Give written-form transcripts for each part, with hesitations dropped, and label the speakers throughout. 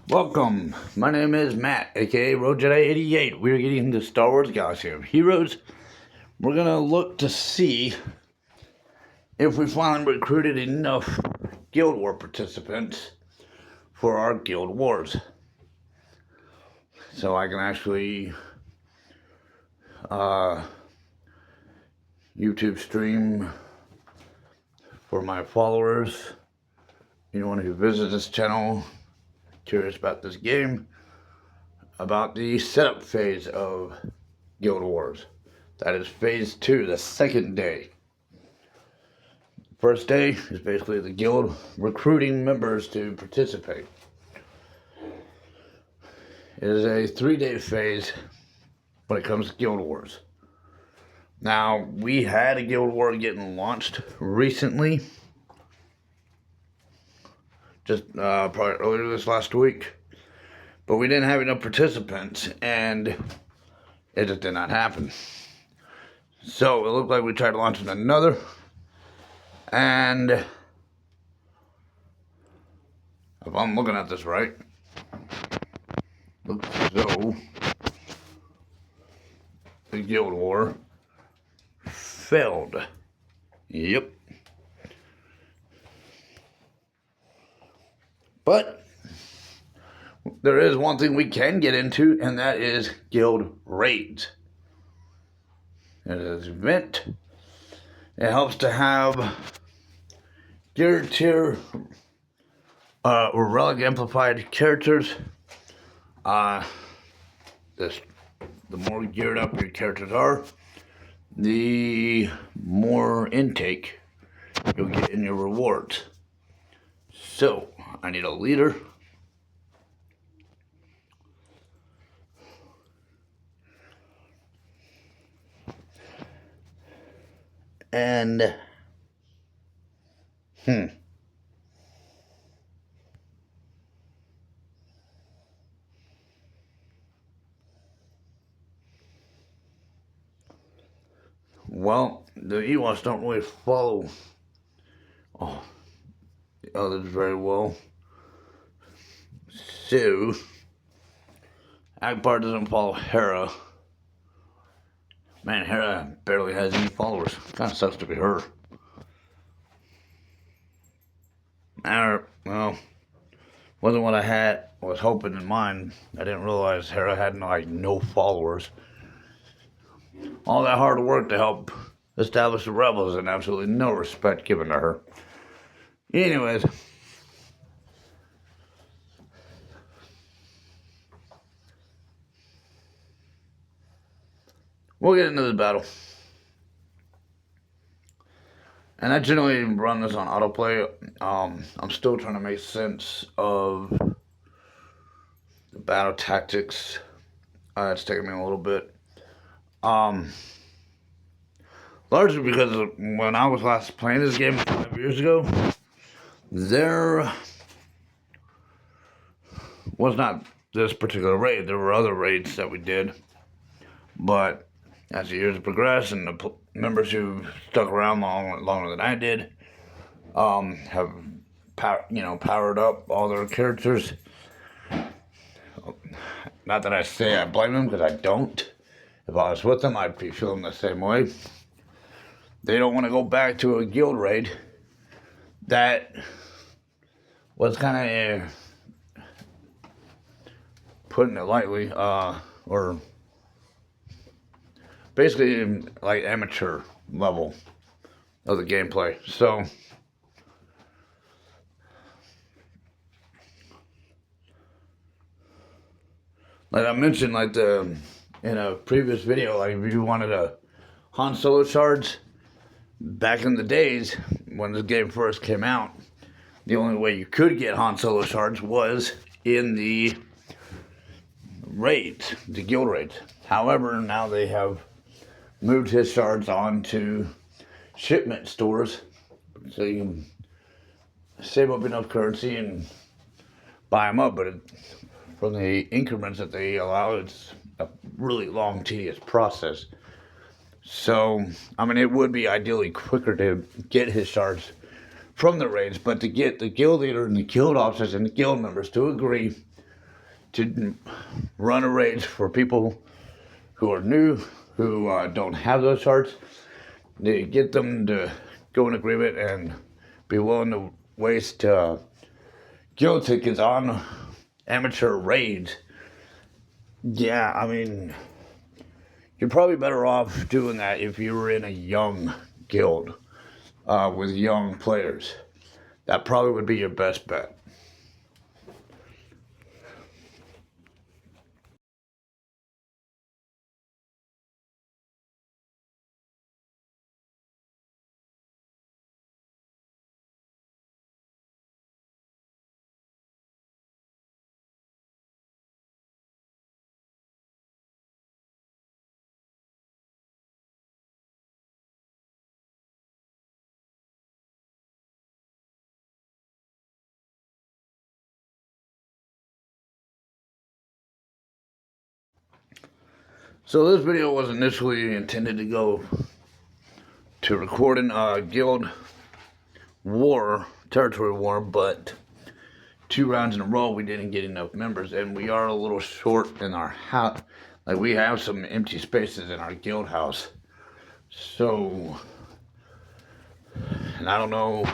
Speaker 1: Welcome, my name is Matt, aka Road Jedi 88. We're getting into Star Wars Galaxy of Heroes. We're gonna look to see if we finally recruited enough Guild War participants for our Guild Wars. So I can actually YouTube stream for my followers, anyone who visits this channel, curious about this game, about the setup phase of Guild Wars. That is phase 2, the second day. First day is basically the guild recruiting members to participate. It is a 3-day phase when it comes to Guild Wars. Now, we had a Guild War getting launched recently, just probably earlier this last week, but we didn't have enough participants, and it just did not happen. So it looked like we tried launching another, and if I'm looking at this right, looks as though the Guild War failed. Yep. But there is one thing we can get into, and that is guild raids. It is an event. It helps to have gear tier or relic amplified characters. The more geared up your characters are, the more intake you'll get in your rewards. So, I need a leader. And, well, the Ewoks don't really follow the others very well. So, Akbar doesn't follow Hera. Man, Hera barely has any followers. Kind of sucks to be her. Well, wasn't what I was hoping in mind. I didn't realize Hera had no followers. All that hard work to help establish the rebels and absolutely no respect given to her. Anyways, we'll get into this battle. And I generally run this on autoplay. I'm still trying to make sense of the battle tactics. It's taking me a little bit. Largely because when I was last playing this game 5 years ago, there was not this particular raid. There were other raids that we did. But as the years progressed and the members who stuck around longer than I did have powered up all their characters. Not that I say I blame them, because I don't. If I was with them, I'd be feeling the same way. They don't want to go back to a guild raid that was kind of, putting it lightly, or basically like amateur level of the gameplay. So like I mentioned, in a previous video, if you wanted a Han Solo shards back in the days when this game first came out, the only way you could get Han Solo shards was in the raids, the guild raids. However, now they have moved his shards onto shipment stores, so you can save up enough currency and buy them up. But from the increments that they allow, it's a really long, tedious process. So, it would be ideally quicker to get his shards from the raids, but to get the guild leader and the guild officers and the guild members to agree to run a raid for people who are new, who don't have those shards. They get them to go in agreement and be willing to waste guild tickets on amateur raids. Yeah, I mean, you're probably better off doing that if you were in a young guild with young players. That probably would be your best bet. So this video was initially intended to go to recording a guild war, territory war, but 2 rounds in a row we didn't get enough members, and we are a little short in our house. Like, we have some empty spaces in our guild house. So, and I don't know,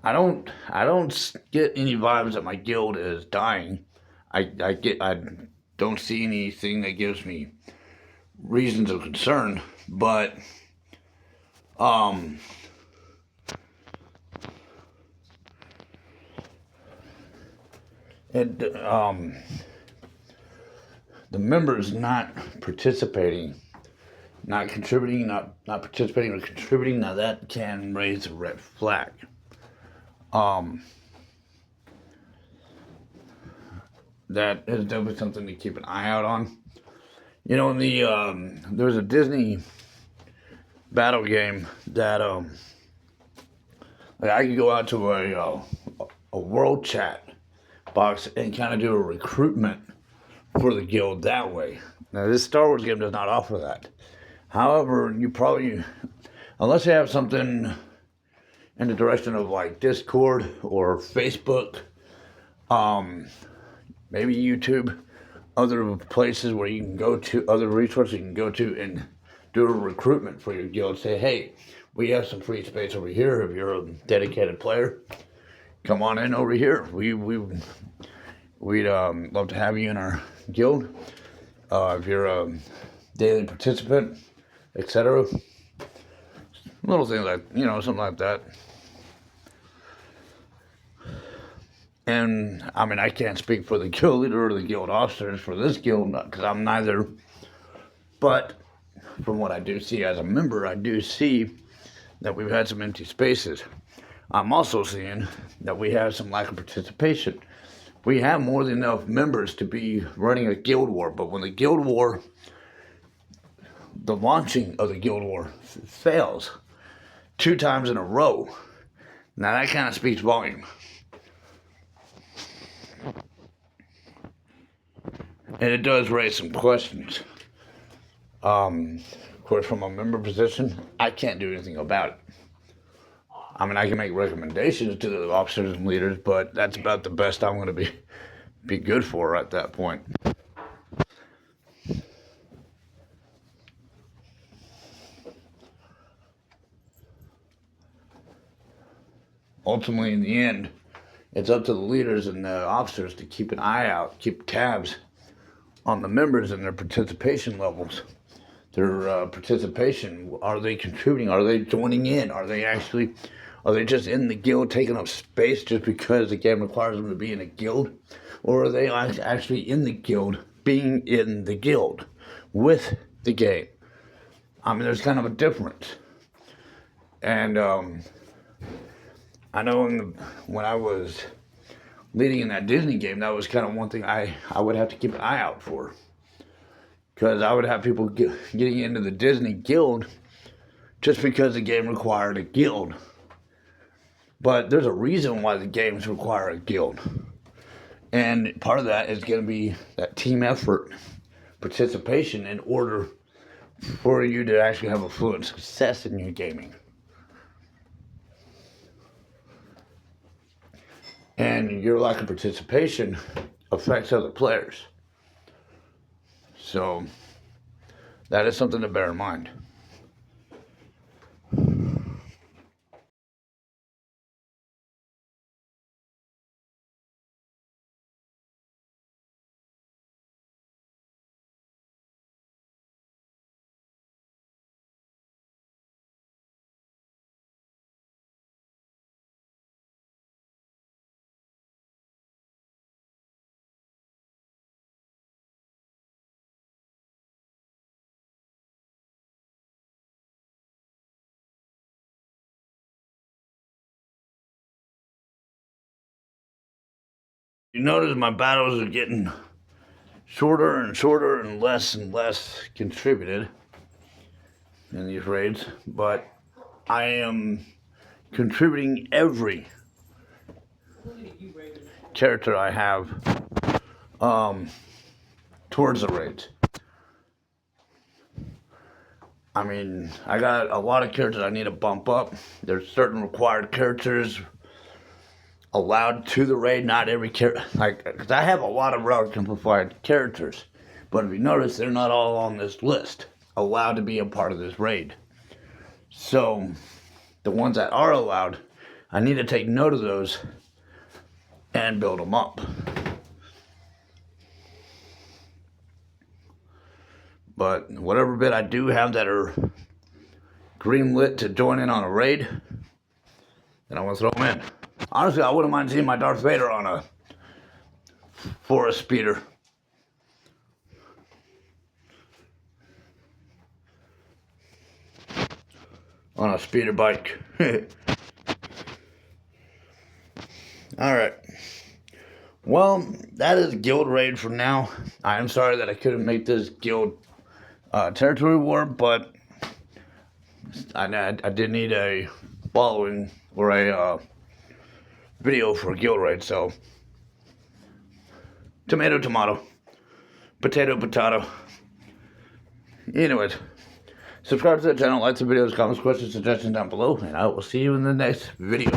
Speaker 1: I don't get any vibes that my guild is dying. I don't see anything that gives me reasons of concern, but the members not participating, not contributing, not participating or contributing, now that can raise a red flag. That is definitely something to keep an eye out on. You know, in the there was a Disney battle game that like, I could go out to a world chat box and kind of do a recruitment for the guild that way. Now, this Star Wars game does not offer that. However, you probably, unless you have something in the direction of like Discord or Facebook, maybe YouTube, other places where you can go to, other resources you can go to and do a recruitment for your guild. Say, hey, we have some free space over here. If you're a dedicated player, come on in over here. We'd love to have you in our guild. If you're a daily participant, etc. Little things like, you know, something like that. And I mean, I can't speak for the guild leader or the guild officers for this guild, because I'm neither. But from what I do see as a member, I do see that we've had some empty spaces. I'm also seeing that we have some lack of participation. We have more than enough members to be running a guild war, but when the guild war, the launching of the guild war fails 2 times in a row, now that kind of speaks volume. And it does raise some questions. Of course, from a member position, I can't do anything about it. I mean, I can make recommendations to the officers and leaders, but that's about the best I'm going to be good for at that point. Ultimately, in the end, it's up to the leaders and the officers to keep an eye out, keep tabs on the members and their participation levels. Their participation, are they contributing? Are they joining in? Are they just in the guild taking up space just because the game requires them to be in a guild? Or are they actually in the guild, being in the guild with the game? I mean, there's kind of a difference. And I know when I was leading in that Disney game, that was kind of one thing I would have to keep an eye out for. Because I would have people getting into the Disney guild just because the game required a guild. But there's a reason why the games require a guild. And part of that is going to be that team effort, participation, in order for you to actually have a fluent success in your gaming. And your lack of participation affects other players. So that is something to bear in mind. You notice my battles are getting shorter and shorter and less contributed in these raids, but I am contributing every character I have towards the raids. I mean, I got a lot of characters I need to bump up. There's certain required characters allowed to the raid. Not every character, because I have a lot of Relic Simplified characters, but if you notice, they're not all on this list allowed to be a part of this raid. So the ones that are allowed, I need to take note of those and build them up. But whatever bit I do have that are green lit to join in on a raid, then I want to throw them in. Honestly, I wouldn't mind seeing my Darth Vader on a forest speeder. On a speeder bike. Alright. Well, that is guild raid for now. I am sorry that I couldn't make this guild territory war, but I did need a following or a video for a guild raid, so tomato, tomato, potato, potato. Anyways, subscribe to the channel, like the videos, comments, questions, suggestions down below, and I will see you in the next video.